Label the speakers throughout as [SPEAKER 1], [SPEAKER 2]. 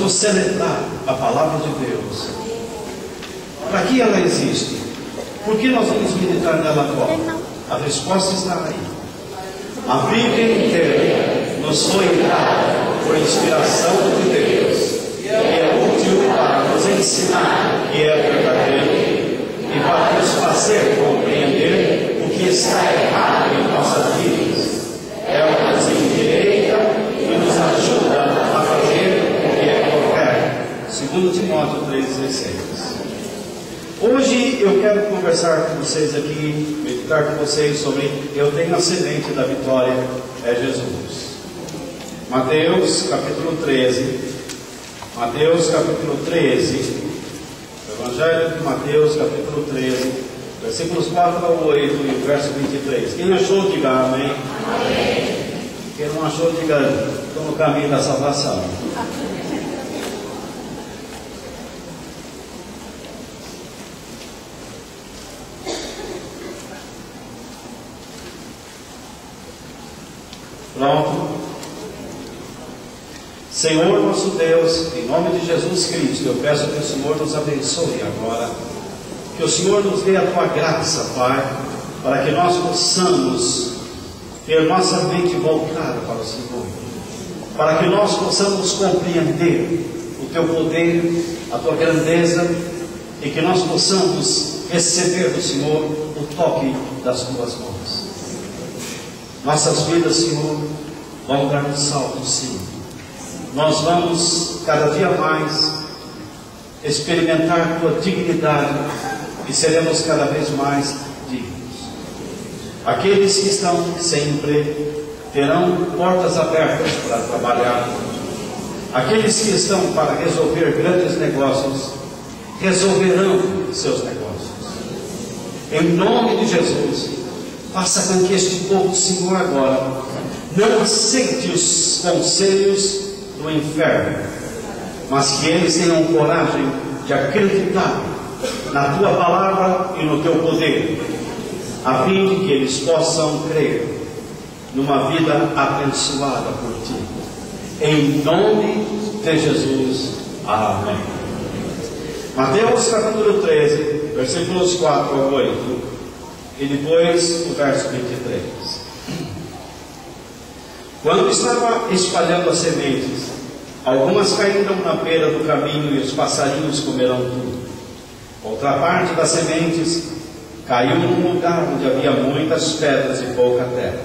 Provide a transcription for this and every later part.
[SPEAKER 1] vamos celebrar a palavra de Deus. Para que ela existe? Por que nós vamos meditar nela agora? A resposta está aí. A Bíblia inteira nos foi dada por inspiração de Deus, e é útil para nos ensinar que é verdadeiro e para nos fazer compreender o que está errado em nossas vidas. É o que nos endireita e nos ajuda a fazer o que é correto. 2 Timóteo 3,16. Hoje eu quero conversar com vocês aqui, meditar com vocês sobre eu tenho a semente da vitória, é Jesus. Mateus capítulo 13. Mateus capítulo 13. Evangelho de Mateus capítulo 13, versículos 4 ao 8 e o verso 23. Quem achou, diga amém. Amém. Quem não achou, diga estou no caminho da salvação. Pronto. Senhor nosso Deus, em nome de Jesus Cristo, eu peço que o Senhor nos abençoe agora, que o Senhor nos dê a tua graça, Pai, para que nós possamos ter nossa mente voltada para o Senhor, para que nós possamos compreender o teu poder, a tua grandeza, e que nós possamos receber do Senhor o toque das tuas mãos. Nossas vidas, Senhor, vão dar um salto, sim. Nós vamos cada dia mais experimentar a tua dignidade e seremos cada vez mais dignos. Aqueles que estão sem emprego terão portas abertas para trabalhar. Aqueles que estão para resolver grandes negócios resolverão seus negócios. Em nome de Jesus, faça com que este povo, Senhor, agora não aceite os conselhos do inferno, mas que eles tenham coragem de acreditar na tua palavra e no teu poder, a fim de que eles possam crer numa vida abençoada por ti. Em nome de Jesus. Amém. Mateus capítulo 13, versículos 4 ao 8 e depois o verso 23. Quando estava espalhando as sementes, algumas caíram na beira do caminho e os passarinhos comeram tudo. Outra parte das sementes caiu num lugar onde havia muitas pedras e pouca terra.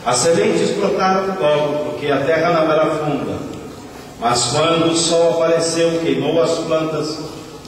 [SPEAKER 1] As sementes brotaram logo, porque a terra não era funda. Mas quando o sol apareceu, queimou as plantas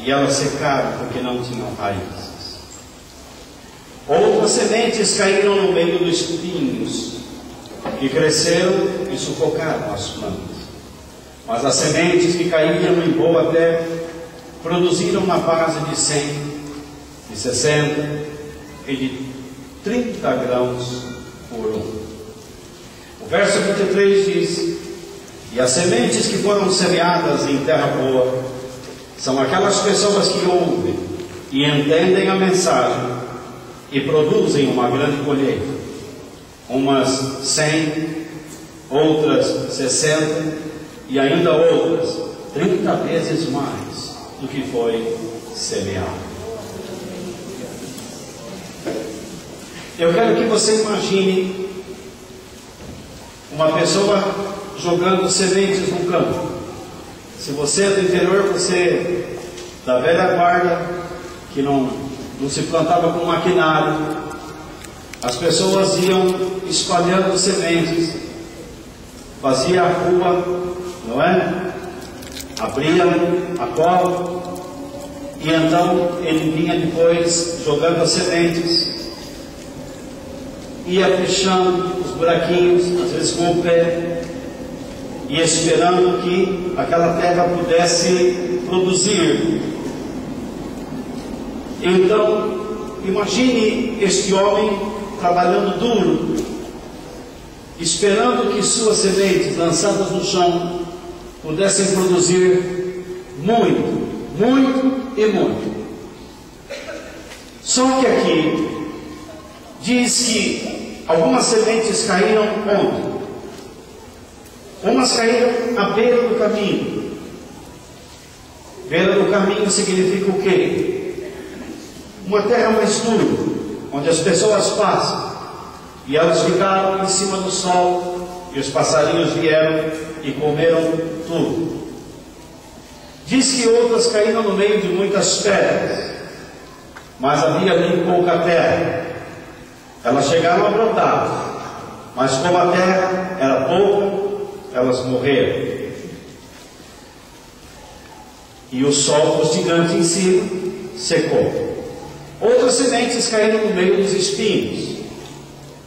[SPEAKER 1] e elas secaram, porque não tinham raízes. Outras sementes caíram no meio dos espinhos, que cresceram e sufocaram as plantas. Mas as sementes que caíam em boa terra produziram na base de 100, de 60 e de 30 grãos por um. O verso 23 diz: e as sementes que foram semeadas em terra boa são aquelas pessoas que ouvem e entendem a mensagem e produzem uma grande colheita. Umas 100, outras 60 e ainda outras 30 vezes mais do que foi semeado. Eu quero que você imagine uma pessoa jogando sementes no campo. Se você é do interior, você da velha guarda, que não se plantava com maquinário, as pessoas iam espalhando sementes, fazia a rua, não é? Abria a cova, e então ele vinha depois jogando as sementes, ia fechando os buraquinhos, às vezes com o pé, e esperando que aquela terra pudesse produzir. Então, imagine este homem trabalhando duro, esperando que suas sementes lançadas no chão pudessem produzir muito, muito e muito. Só que aqui diz que algumas sementes caíram onde? Umas caíram à beira do caminho, Beira do caminho significa o quê? Uma terra mais dura, onde as pessoas passam, e elas ficaram em cima do sol, e os passarinhos vieram e comeram tudo. Diz que outras caíram no meio de muitas pedras, mas havia ali pouca terra. Elas chegaram a brotar, mas como a terra era pouca, elas morreram. E o sol fustigante em si secou. Outras sementes caíram no meio dos espinhos.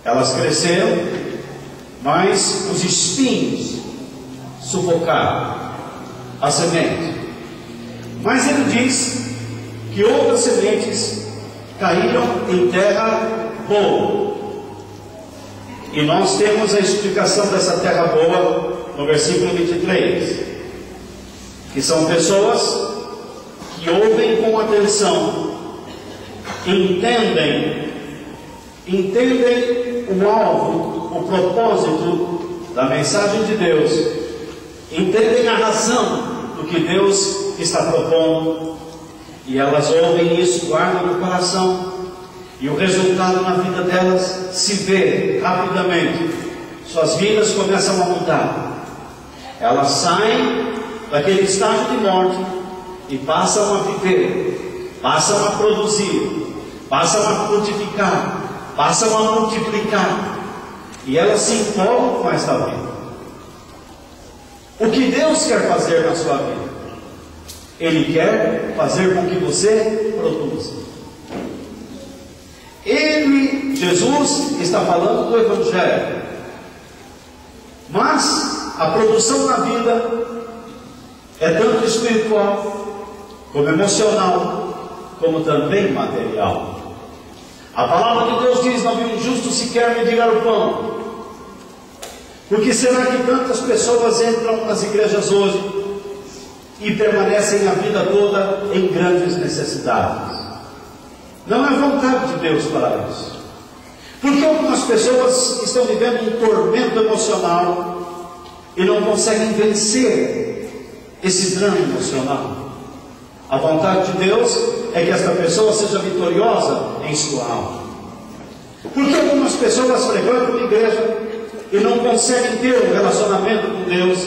[SPEAKER 1] Elas cresceram, mas os espinhos sufocaram a semente. Mas ele diz que outras sementes caíram em terra boa. E nós temos a explicação dessa terra boa no versículo 23. Que são pessoas que ouvem com atenção, entendem o alvo, o propósito da mensagem de Deus, entendem a razão do que Deus está propondo, e elas ouvem isso, guardam no coração, e o resultado na vida delas se vê rapidamente. Suas vidas começam a mudar. Elas saem daquele estágio de morte e passam a viver, passam a produzir, passam a frutificar, passam a multiplicar, e elas se empolgam com esta vida. O que Deus quer fazer na sua vida? Ele quer fazer com que você produza. Jesus, está falando do Evangelho, mas a produção na vida é tanto espiritual, como emocional, como também material. A palavra de Deus diz: não vi um justo sequer mendigar o pão. Por que será que tantas pessoas entram nas igrejas hoje e permanecem a vida toda em grandes necessidades? Não é vontade de Deus para isso. Porque algumas pessoas estão vivendo um tormento emocional e não conseguem vencer esse drama emocional. A vontade de Deus é que esta pessoa seja vitoriosa em sua alma. Porque algumas pessoas frequentam a igreja e não conseguem ter um relacionamento com Deus,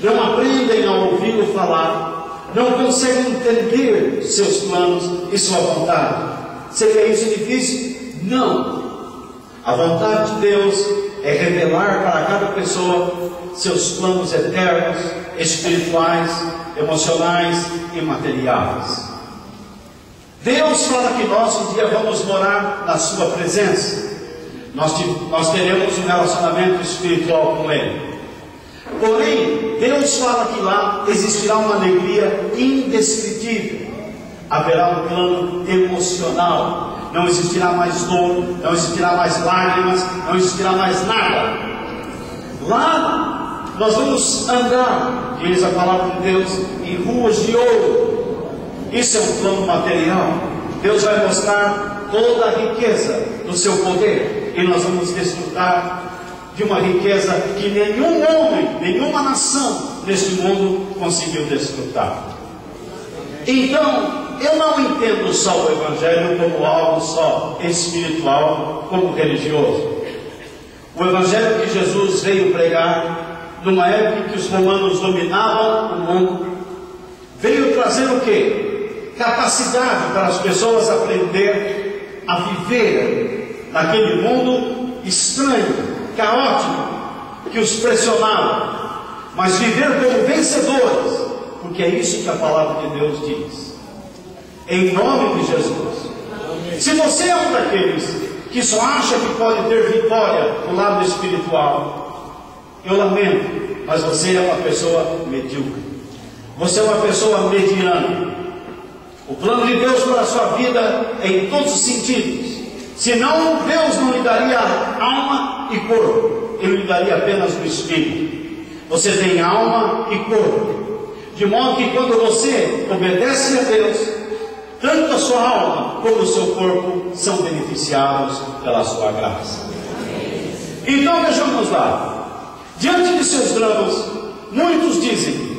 [SPEAKER 1] não aprendem a ouvi-lo falar, não conseguem entender seus planos e sua vontade. Seria isso difícil? Não. A vontade de Deus é revelar para cada pessoa seus planos eternos, espirituais, emocionais e materiais. Deus fala que nós um dia vamos morar na sua presença. Nós teremos um relacionamento espiritual com Ele. Porém, Deus fala que lá existirá uma alegria indescritível. Haverá um plano emocional. Não existirá mais dor, não existirá mais lágrimas, não existirá mais nada. Lá nós vamos andar, diz a palavra de Deus, em ruas de ouro. Isso é um plano material. Deus vai mostrar toda a riqueza do seu poder, e nós vamos desfrutar de uma riqueza que nenhum homem, nenhuma nação neste mundo conseguiu desfrutar. Então, eu não entendo só o Evangelho como algo só espiritual, como religioso. O Evangelho que Jesus veio pregar, numa época em que os romanos dominavam o mundo, veio trazer o quê? Capacidade para as pessoas aprender a viver naquele mundo estranho, caótico, que os pressionava, mas viver como vencedores, porque é isso que a palavra de Deus diz. Em nome de Jesus. Se você é um daqueles que só acha que pode ter vitória no lado espiritual, eu lamento, mas você é uma pessoa medíocre. Você é uma pessoa mediana. O plano de Deus para a sua vida é em todos os sentidos. Senão, Deus não lhe daria alma e corpo, Ele lhe daria apenas o espírito. Você tem alma e corpo, de modo que quando você obedece a Deus, tanto a sua alma como o seu corpo são beneficiados pela sua graça. Então vejamos lá, diante de seus dramas, muitos dizem: